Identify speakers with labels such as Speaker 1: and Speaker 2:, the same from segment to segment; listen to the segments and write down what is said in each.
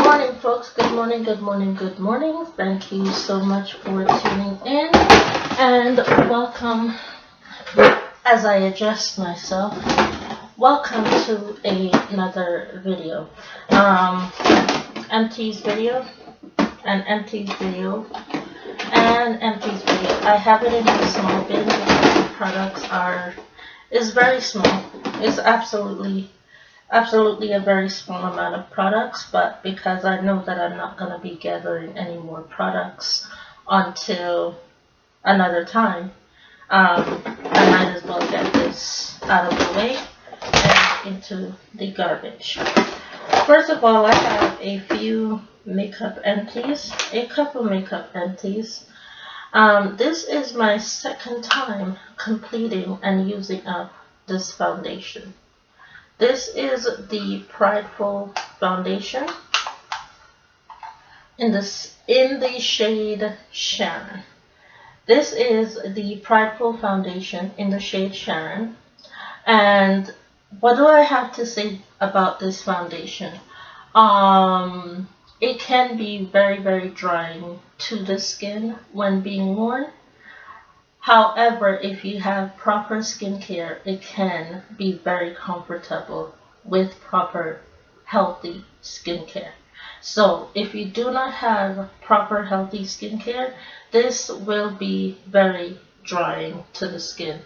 Speaker 1: morning, folks. Good morning, good morning, good morning. Thank you so much for tuning in and welcome. As I adjust myself, welcome to another video. Empties video, an empties video, and empties video. I have it in a small bin because the products is very small. It's absolutely a very small amount of products, but because I know that I'm not going to be gathering any more products until another time, I might as well get this out of the way and into the garbage. First of all, I have a few makeup empties, a couple makeup empties. This is my second time completing and using up this foundation. This is the Prideful foundation in the shade Sharon. This is the Prideful foundation in the shade Sharon. And what do I have to say about this foundation? It can be very, very drying to the skin when being worn. However, if you have proper skincare, it can be very comfortable with proper healthy skincare. So if you do not have proper healthy skincare, this will be very drying to the skin.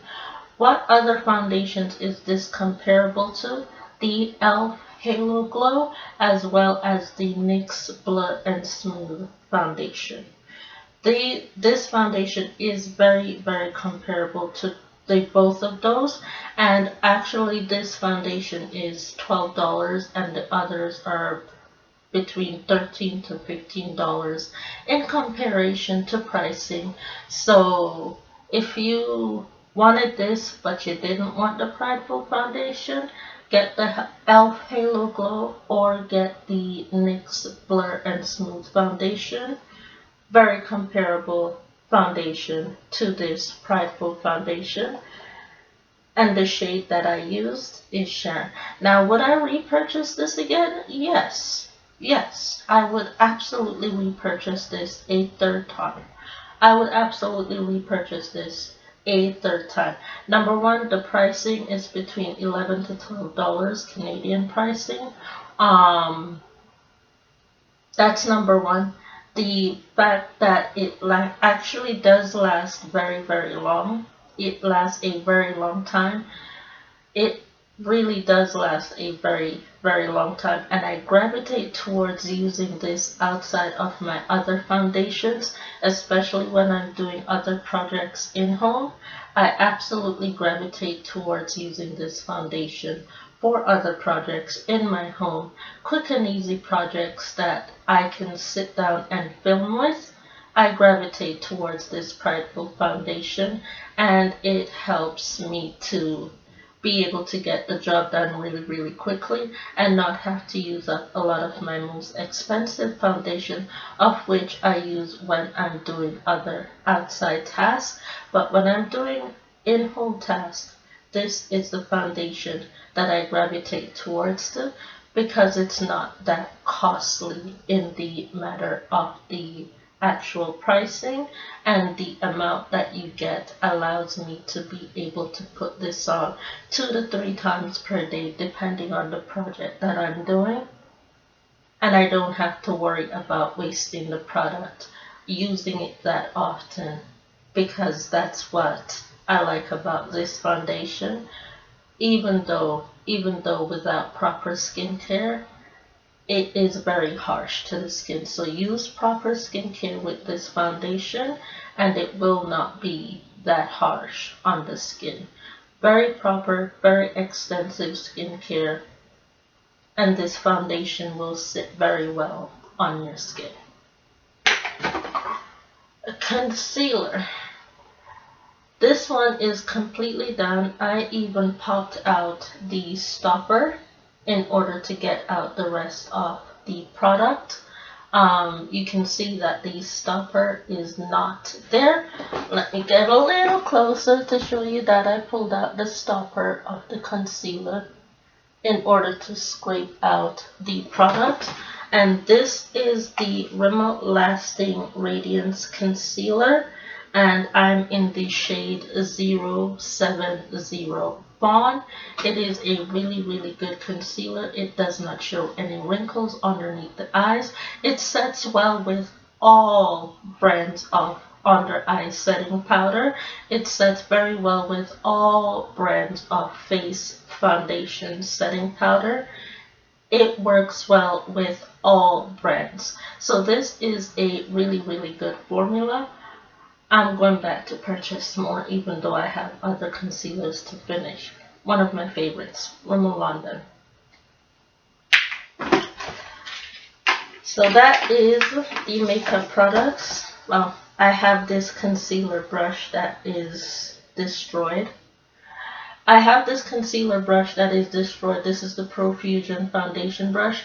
Speaker 1: What other foundations is this comparable to? The e.l.f. Halo Glow as well as the NYX Blur and Smooth foundation. This foundation is very, very comparable to both of those, and actually this foundation is $12 and the others are between $13 to $15 in comparison to pricing. So if you wanted this but you didn't want the Prideful foundation, get the e.l.f. Halo Glow or get the NYX Blur and Smooth foundation. Very comparable foundation to this Prideful foundation, and the shade that I used is Sharon. Now, would I repurchase this again? Yes, I would absolutely repurchase this a third time. Number one, the pricing is between $11 to $12 Canadian pricing. That's number one. The fact that it actually does last very, very long. It lasts a very long time. It really does last a very, very long time, and I gravitate towards using this outside of my other foundations, especially when I'm doing other projects in home. I absolutely gravitate towards using this foundation for other projects in my home, quick and easy projects that I can sit down and film with. I gravitate towards this Prideful foundation, and it helps me to be able to get the job done really, really quickly and not have to use up a lot of my most expensive foundation, of which I use when I'm doing other outside tasks. But when I'm doing in-home tasks, this is the foundation that I gravitate towards because it's not that costly in the matter of the actual pricing, and the amount that you get allows me to be able to put this on 2 to 3 times per day depending on the project that I'm doing, and I don't have to worry about wasting the product using it that often, because that's what I like about this foundation. Even though without proper skincare, it is very harsh to the skin. So use proper skincare with this foundation and it will not be that harsh on the skin. Very proper, very extensive skincare, and this foundation will sit very well on your skin. A concealer. This one is completely done. I even popped out the stopper in order to get out the rest of the product. You can see that the stopper is not there. Let me get a little closer to show you that I pulled out the stopper of the concealer in order to scrape out the product. And this is the Rimmel Lasting Radiance Concealer, and I'm in the shade 070 Fawn. It is a really good concealer. It does not show any wrinkles underneath the eyes. It sets well with all brands of under eye setting powder. It sets very well with all brands of face foundation setting powder. It works well with all brands. So this is a really good formula. I'm going back to purchase more even though I have other concealers to finish. One of my favorites, Rimmel London. So that is the makeup products. Well, I have this concealer brush that is destroyed. I have this concealer brush that is destroyed. This is the Profusion foundation brush.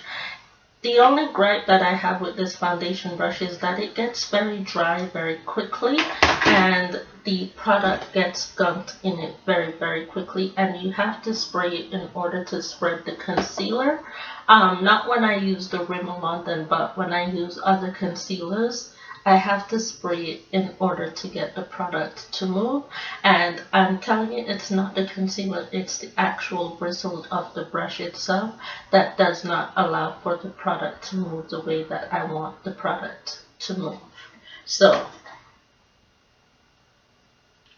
Speaker 1: The only gripe that I have with this foundation brush is that it gets very dry very quickly, and the product gets gunked in it very quickly, and you have to spray it in order to spread the concealer. Not when I use the Rimmel London, but when I use other concealers, I have to spray it in order to get the product to move. And I'm telling you, it's not the concealer, it's the actual bristles of the brush itself that does not allow for the product to move the way that I want the product to move. So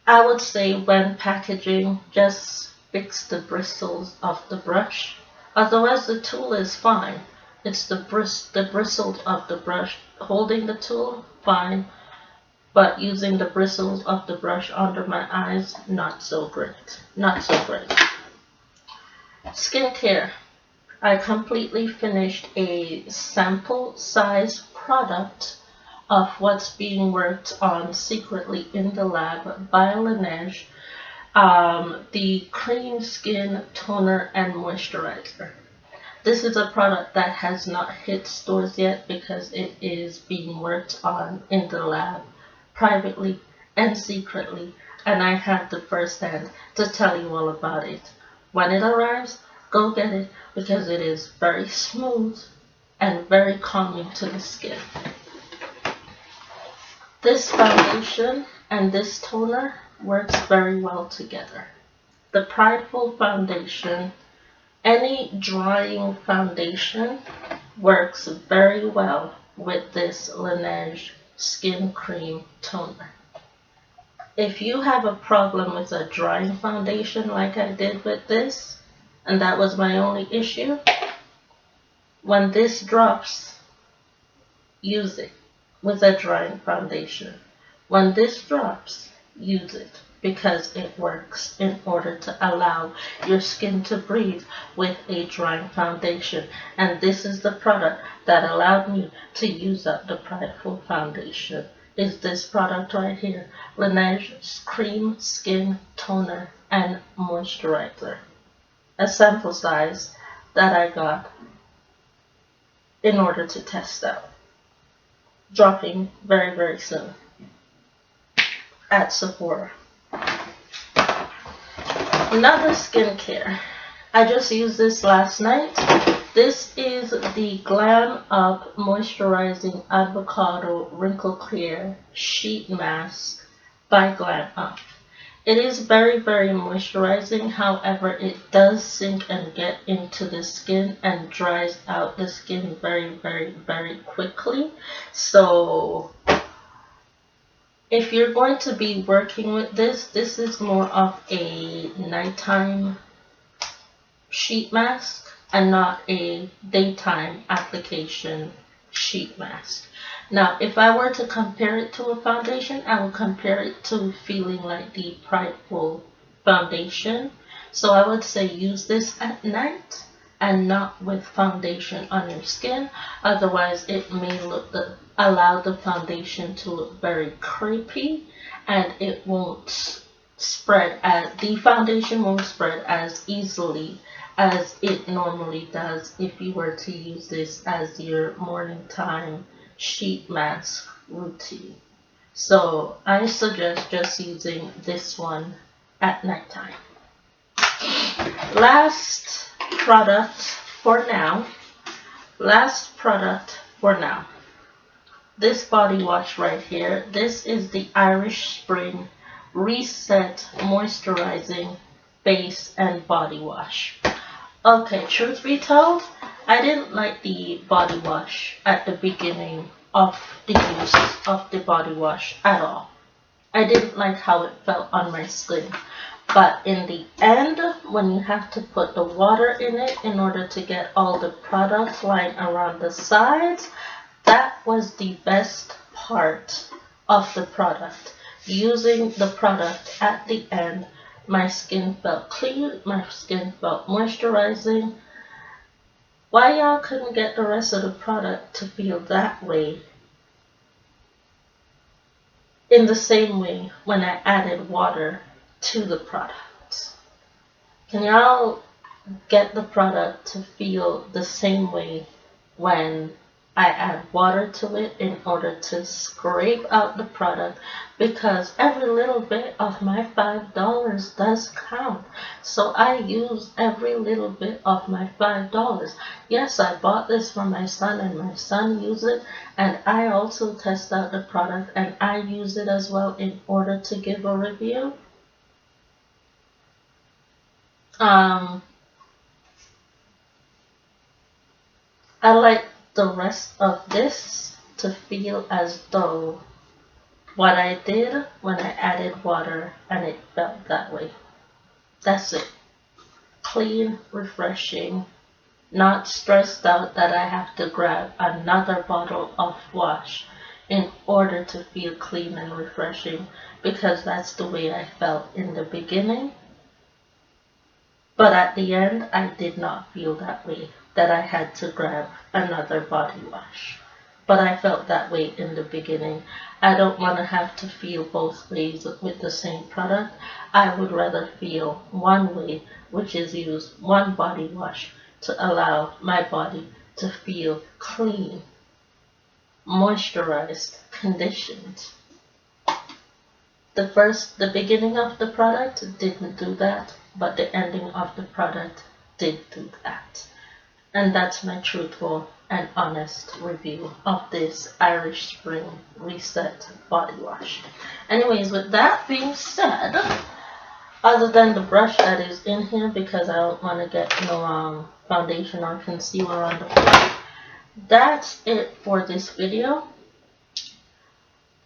Speaker 1: I would say when packaging, just fix the bristles of the brush. Otherwise the tool is fine. It's the bristles of the brush holding the tool, fine. But using the bristles of the brush under my eyes, not so great. Not so great. Skincare. I completely finished a sample size product of what's being worked on secretly in the lab by Laneige. The cream skin toner and moisturizer. This is a product that has not hit stores yet because it is being worked on in the lab privately and secretly, and I have the first hand to tell you all about it. When it arrives, go get it because it is very smooth and very calming to the skin. This foundation and this toner works very well together. The Prideful foundation, any drying foundation, works very well with this Laneige Skin Cream Toner. If you have a problem with a drying foundation like I did with this, and that was my only issue, when this drops, use it with a drying foundation. When this drops, use it because it works in order to allow your skin to breathe with a drying foundation. And this is the product that allowed me to use up the Prideful foundation. Is this product right here, Laneige Cream Skin Toner and Moisturizer. A sample size that I got in order to test out. Dropping very soon at Sephora. Another skincare. I just used this last night. This is the Glam Up Moisturizing Avocado Wrinkle Clear Sheet Mask by Glam Up. It is very moisturizing, however it does sink and get into the skin and dries out the skin very quickly. So if you're going to be working with this, this is more of a nighttime sheet mask and not a daytime application sheet mask. Now, if I were to compare it to a foundation, I would compare it to feeling like the Prideful foundation. So I would say use this at night and not with foundation on your skin. Otherwise, it may allow the foundation to look very crepey, and it won't spread the foundation won't spread as easily as it normally does if you were to use this as your morning time sheet mask routine. So I suggest just using this one at nighttime. Last product for now, Last product for now. This body wash right here. This is the Irish Spring Reset Moisturizing Face and Body Wash. Okay, truth be told, I didn't like the body wash at the beginning of the use of the body wash at all. I didn't like how it felt on my skin. But in the end, when you have to put the water in it in order to get all the products lying around the sides, that was the best part of the product. Using the product at the end, my skin felt clean, my skin felt moisturizing. Why y'all couldn't get the rest of the product to feel that way? In the same way when I added water to the product. Can y'all get the product to feel the same way when I add water to it in order to scrape out the product, because every little bit of my $5 does count. So I use every little bit of my $5. Yes, I bought this for my son and my son used it, and I also test out the product and I use it as well in order to give a review. I like the rest of this to feel as though what I did when I added water and it felt that way. That's it. Clean, refreshing, not stressed out that I have to grab another bottle of wash in order to feel clean and refreshing, because that's the way I felt in the beginning. But at the end, I did not feel that way, that I had to grab another body wash. But I felt that way in the beginning. I don't want to have to feel both ways with the same product. I would rather feel one way, which is use one body wash to allow my body to feel clean, moisturized, conditioned. The beginning of the product didn't do that, but the ending of the product did do that. And that's my truthful and honest review of this Irish Spring Reset Body Wash. Anyways, with that being said, other than the brush that is in here, because I don't want to get no foundation or concealer on the floor, that's it for this video.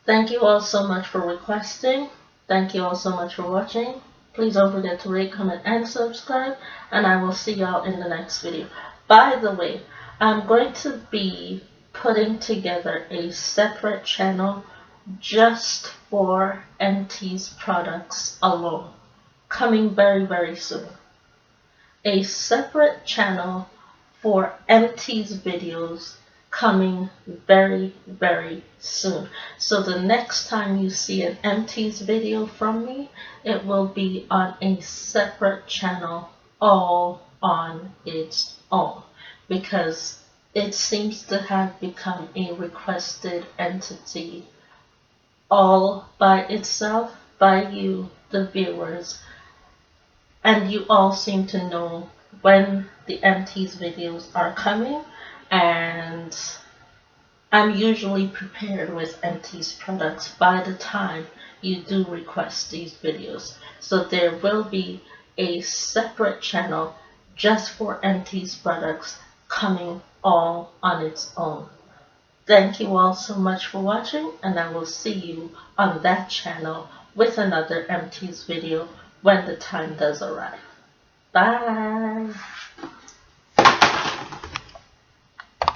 Speaker 1: Thank you all so much for requesting. Thank you all so much for watching. Please don't forget to rate, comment, and subscribe. And I will see y'all in the next video. By the way, I'm going to be putting together a separate channel just for Empties products alone. Coming very, very soon. A separate channel for Empties videos coming very, very soon. So the next time you see an Empties video from me, it will be on a separate channel all on its own, because it seems to have become a requested entity all by itself by you, the viewers, and you all seem to know when the Empties videos are coming, and I'm usually prepared with Empties products by the time you do request these videos. So there will be a separate channel just for Empties products coming all on its own. Thank you all so much for watching, and I will see you on that channel with another Empties video when the time does arrive. Bye!